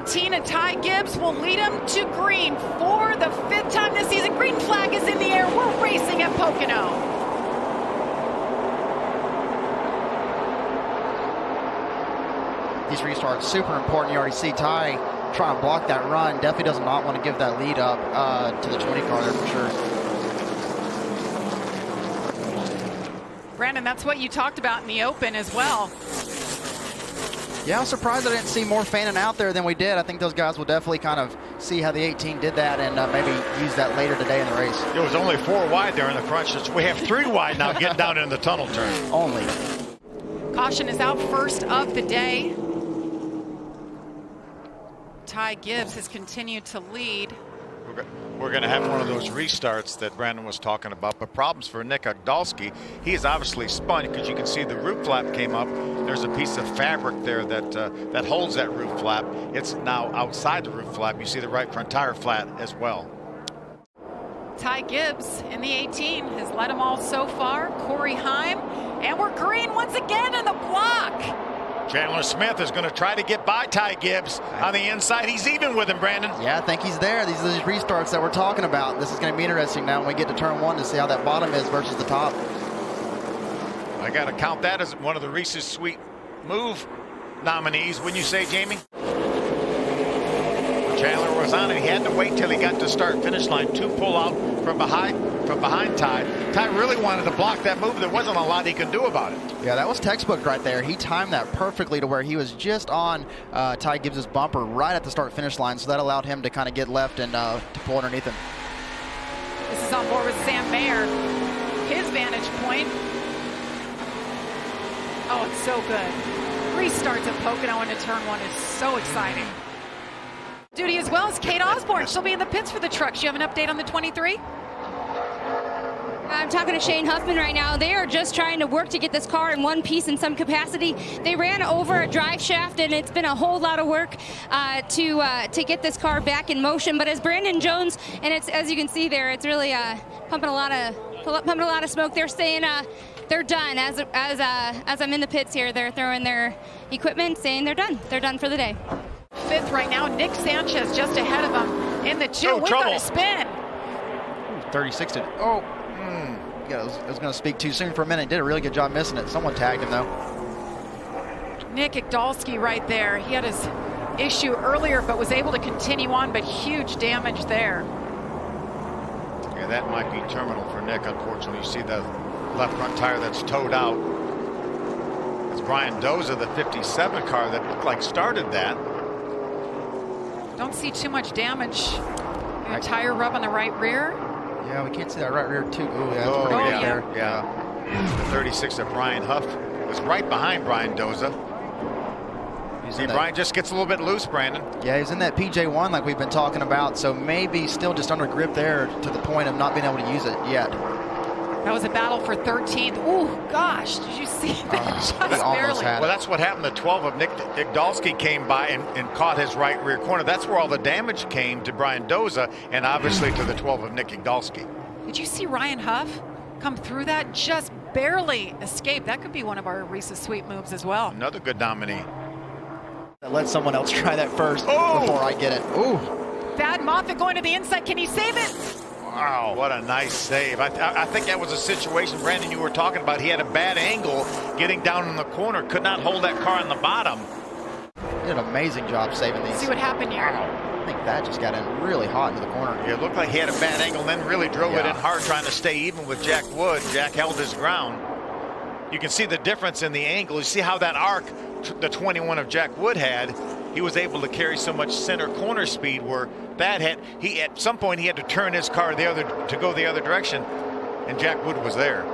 18 and Ty Gibbs will lead him to green for the 5th time this season. Green flag is in the air. We're racing at Pocono. These restarts super important. You already see Ty try and block that run. Definitely does not want to give that lead up to the 20 car there for sure. Brandon, that's what you talked about in the open as well. Yeah, I'm surprised I didn't see more fanning out there than we did. I think those guys will definitely kind of see how the 18 did that and maybe use that later today in the race. It was only 4 wide there in the front stretch. We have 3 wide now getting down in the tunnel turn. Only. Caution is out first of the day. Ty Gibbs has continued to lead. We're going to have one of those restarts that Brandon was talking about, but problems for Nick Ogdalski. He is obviously spun because you can see the roof flap came up. There's a piece of fabric there that holds that roof flap. It's now outside the roof flap. You see the right front tire flat as well. Ty Gibbs in the 18 has led them all so far. Corey Heim, and we're green once again in the block. Chandler Smith is going to try to get by Ty Gibbs on the inside. He's even with him, Brandon. Yeah, I think he's there. These are these restarts that we're talking about. This is going to be interesting now when we get to turn 1 to see how that bottom is versus the top. I got to count that as one of the Reese's Sweet Move nominees, wouldn't you say, Jamie? Chandler was on it. He had to wait till he got to start finish line to pull out from behind Ty. Ty really wanted to block that move. There wasn't a lot he could do about it. Yeah, that was textbook right there. He timed that perfectly to where he was just on Ty Gibbs' bumper right at the start finish line, so that allowed him to kind of get left and to pull underneath him. This is on board with Sam Mayer. His vantage point. Oh, it's so good. Restarts at Pocono into turn 1 is so exciting. Duty as well as Kate Osborne. She'll be in the pits for the trucks. You have an update on the 23? I'm talking to Shane Huffman right now. They are just trying to work to get this car in one piece in some capacity. They ran over a drive shaft, and it's been a whole lot of work to get this car back in motion. But as Brandon Jones, and it's as you can see there, it's really pumping a lot of smoke. They're saying they're done. As I'm in the pits here, they're throwing their equipment, saying they're done. They're done for the day. 5th right now. Nick Sanchez just ahead of him in the 2. We've got a spin. 36 to. Oh. Yeah, I was going to speak too soon for a minute. Did a really good job missing it. Someone tagged him, though. Nick Ogdalski right there. He had his issue earlier, but was able to continue on, but huge damage there. Yeah, that might be terminal for Nick, unfortunately. You see the left front tire that's towed out. It's Brian Doza, the 57 car that looked like started that. Don't see too much damage. Tire rub on the right rear. Yeah, we can't see that right rear too. Ooh, yeah, oh, pretty yeah, there. Yeah. The 36 of Brian Huff was right behind Brian Doza. See, Brian just gets a little bit loose, Brandon. Yeah, he's in that PJ1 like we've been talking about, so maybe still just under grip there to the point of not being able to use it yet. That was a battle for 13th. Ooh, gosh, did you see that? Just barely. Well, that's what happened. The 12 of Nick Ogdalski came by and caught his right rear corner. That's where all the damage came to Brian Doza and obviously to the 12 of Nick Ogdalski. Did you see Ryan Huff come through that? Just barely escaped. That could be one of our Reese's Sweet moves as well. Another good nominee. Let someone else try that first before I get it. Ooh. Thad Moffitt going to the inside. Can he save it? Wow, what a nice save. I think that was a situation, Brandon, you were talking about. He had a bad angle getting down in the corner, could not hold that car on the bottom. Did an amazing job saving these. See what happened here. I think that just got in really hot into the corner. It looked like he had a bad angle, then really drove it in hard, trying to stay even with Jack Wood. Jack held his ground. You can see the difference in the angle. You see how that arc, the 21 of Jack Wood had, he was able to carry so much center corner speed where that had, at some point he had to turn his car to go the other direction, and Jack Wood was there.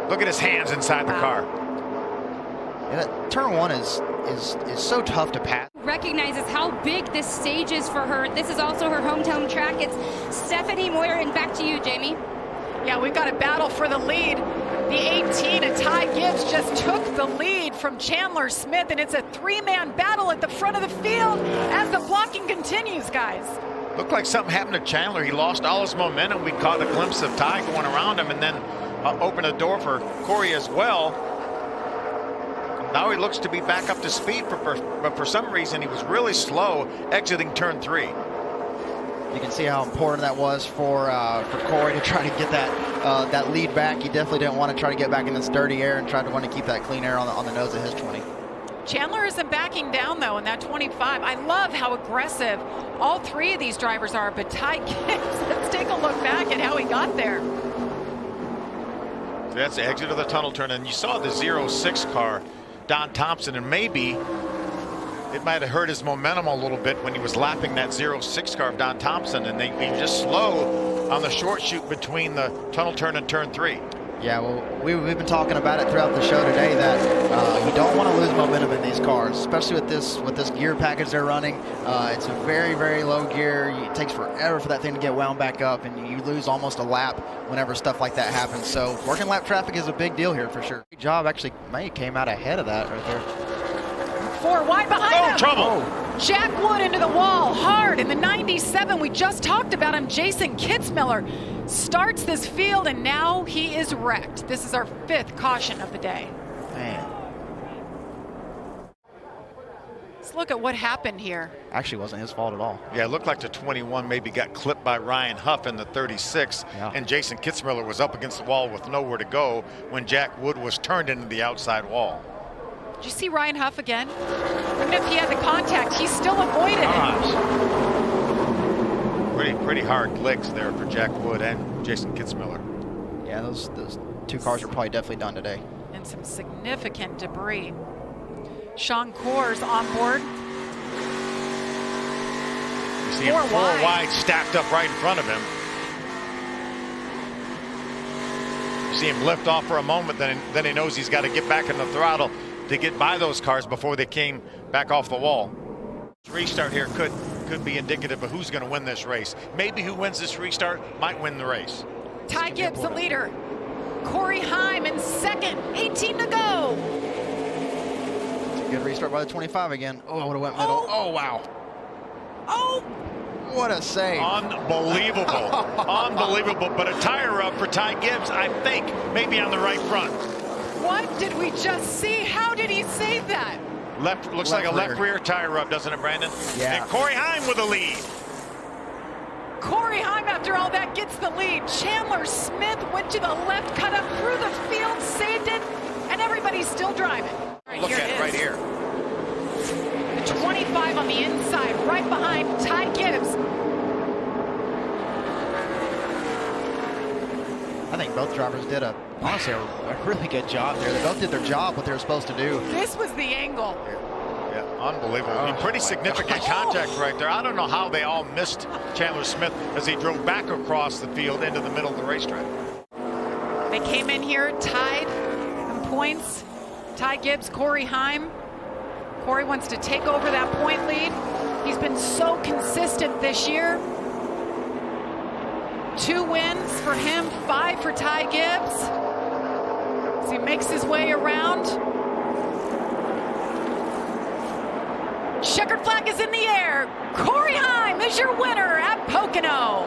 Look at his hands inside the car. Yeah, turn 1 is so tough to pass. Recognizes how big this stage is for her. This is also her hometown track. It's Stephanie Moyer, and back to you, Jamie. Yeah, we've got a battle for the lead. The 18 and Ty Gibbs just took the lead from Chandler Smith, and it's a 3-man battle at the front of the field as the blocking continues, guys. Looked like something happened to Chandler. He lost all his momentum. We caught a glimpse of Ty going around him and then opened a door for Corey as well. Now he looks to be back up to speed, but for some reason he was really slow exiting turn 3. You can see how important that was for Corey to try to get that lead back. He definitely didn't want to try to get back in this dirty air and tried to want to keep that clean air on the nose of his 20. Chandler isn't backing down, though, in that 25. I love how aggressive all 3 of these drivers are, but Ty Gibbs, let's take a look back at how he got there. So that's the exit of the tunnel turn, and you saw the 06 car, Don Thompson, and maybe it might have hurt his momentum a little bit when he was lapping that 06 car of Don Thompson, and they just slow on the short chute between the tunnel turn and turn 3. Yeah, well, we've been talking about it throughout the show today that you don't want to lose momentum in these cars, especially with this gear package they're running. It's a very, very low gear. It takes forever for that thing to get wound back up, and you lose almost a lap whenever stuff like that happens. So working lap traffic is a big deal here for sure. Good job. Actually, May came out ahead of that right there. 4 wide behind him. Trouble. Oh. Jack Wood into the wall hard in the 97. We just talked about him. Jason Kitzmiller starts this field, and now he is wrecked. This is our 5th caution of the day. Man. Let's look at what happened here. Actually wasn't his fault at all. Yeah, it looked like the 21 maybe got clipped by Ryan Huff in the 36, and Jason Kitzmiller was up against the wall with nowhere to go when Jack Wood was turned into the outside wall. Did you see Ryan Huff again? Even if he had the contact, he still avoided it. Pretty hard licks there for Jack Wood and Jason Kitzmiller. Yeah, those 2 cars are probably definitely done today. And some significant debris. Sean Coors on board. You see him 4 wide stacked up right in front of him. You see him lift off for a moment, then he knows he's got to get back in the throttle to get by those cars before they came back off the wall. Restart here could be indicative of who's going to win this race. Maybe who wins this restart might win the race. Ty Gibbs, the leader. Corey Heim in 2nd, 18 to go. It's a good restart by the 25 again. Oh, I would have went middle. Oh, wow. Oh! What a save. Unbelievable. Unbelievable. But a tire rub for Ty Gibbs, I think, maybe on the right front. What did we just see? How did he save that? Looks like a left rear tire rub, doesn't it, Brandon? Yeah. And Corey Heim with the lead. Corey Heim, after all that, gets the lead. Chandler Smith went to the left, cut up through the field, saved it, and everybody's still driving. Look at it right here. The 25 on the inside, right behind Ty Gibbs. I think both drivers did honestly a really good job there. They both did their job, what they were supposed to do. This was the angle. Yeah, unbelievable. Pretty significant contact right there. I don't know how they all missed Chandler Smith as he drove back across the field into the middle of the racetrack. They came in here tied in points. Ty Gibbs, Corey Heim. Corey wants to take over that point lead. He's been so consistent this year. 2 wins for him, 5 for Ty Gibbs. As he makes his way around. Checkered flag is in the air. Corey Heim is your winner at Pocono.